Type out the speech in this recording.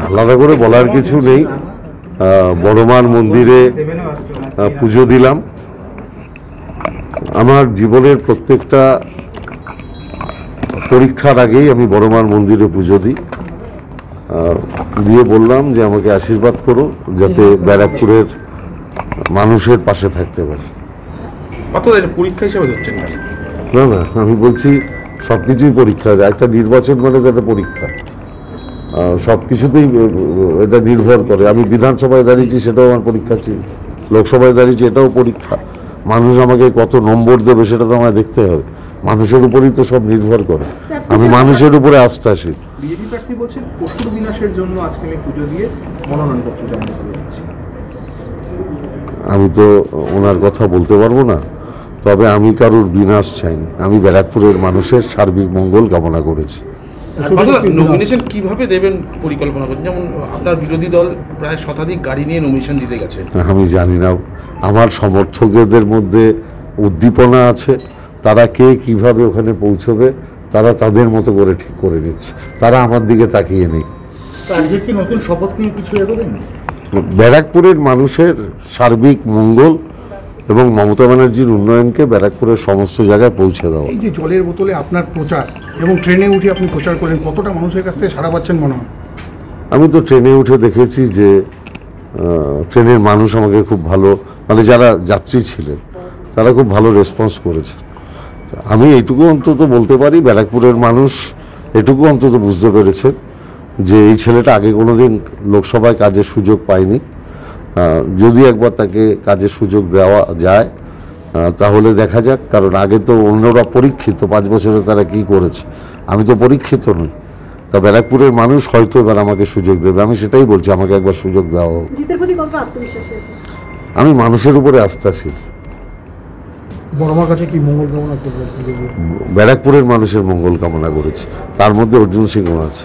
আলাদা করে বলার কিছু নেই। বড়মার মন্দিরে পুজো দিলাম। আমার জীবনের প্রত্যেকটা পরীক্ষার আগেই আমি বড়মার মন্দিরে পুজো দিই, দিয়ে বললাম যে আমাকে আশীর্বাদ করো যাতে ব্যারাকপুরের মানুষের পাশে থাকতে পারে। পরীক্ষা হিসেবে ধরছেন না না, আমি বলছি সব কিছুই পরীক্ষা। একটা নির্বাচন মানে তো একটা পরীক্ষা, সব কিছুতেই এটা নির্ভর করে। আমি বিধানসভায় দাঁড়িয়েছি, সেটাও আমার পরীক্ষা ছিল। লোকসভায় দাঁড়িয়েছি, এটাও পরীক্ষা। মানুষ আমাকে কত নম্বর দেবে সেটা তো আমায় দেখতে হবে। মানুষের উপরেই তো সব নির্ভর করে। আমি মানুষের উপরে আস্থাশীল। বিজেপি প্রার্থী বলছেন অসুর বিনাশের জন্য আজকে আমি পুজো দিয়ে মনোনয়নপত্র জমা দিতে যাচ্ছি। আমি তো ওনার কথা বলতে পারবো না, তবে আমি কারোর বিনাশ চাইনি। আমি ব্যারাকপুরের মানুষের সার্বিক মঙ্গল কামনা করেছি। নমিনেশন কিভাবে দেবেন পরিকল্পনা করছেন? যেমন আপনার বিরোধী দল প্রায় শতাধিক গাড়ি নিয়ে নমিনেশন দিতে গেছে। আমি জানি না, আমার সমর্থকদের মধ্যে উদ্দীপনা আছে। তারা কে কিভাবে ওখানে পৌঁছবে তারা তাদের মতো করে ঠিক করে নিচ্ছে, তারা আমার দিকে তাকিয়ে নেই। আজকে কি নতুন শপথ নিয়ে কিছু এগোবেন? ব্যারাকপুরের মানুষের সার্বিক মঙ্গল এবং মমতা ব্যানার্জির উন্নয়নকে ব্যারাকপুরের সমস্ত জায়গায় পৌঁছে দেওয়া। এই যে জলের বোতলে আপনার প্রচার এবং ট্রেনে উঠে আপনি প্রচার করেন, কতটা মানুষের কাছ থেকে সাড়া পাচ্ছেন মনে হয়? আমি তো ট্রেনে উঠে দেখেছি যে ট্রেনের মানুষ আমাকে খুব ভালো, মানে যারা যাত্রী ছিলেন তারা খুব ভালো রেসপন্স করেছে। আমি এইটুকু অন্তত বলতে পারি, ব্যারাকপুরের মানুষ এটুকু অন্তত বুঝতে পেরেছে যে এই ছেলেটা আগে কোনোদিন লোকসভায় কাজের সুযোগ পায়নি। যদি একবার তাকে কাজের সুযোগ দেওয়া যায় তাহলে দেখা যাক। কারণ আগে তো অন্যরা পরীক্ষিত, 5 বছরে তারা কি করেছে। আমি তো পরীক্ষিত নই। তা ব্যারাকপুরের মানুষ হয়তো এবার আমাকে সুযোগ দেবে। আমি সেটাই বলছি, আমাকে একবার সুযোগ দেওয়া হোক। আমি মানুষের উপরে আস্থাশীল। বড়মার কাছে কি মঙ্গল কামনা করবেন? ব্যারাকপুরের মানুষের মঙ্গল কামনা করেছি, তার মধ্যে অর্জুন সিংও আছে।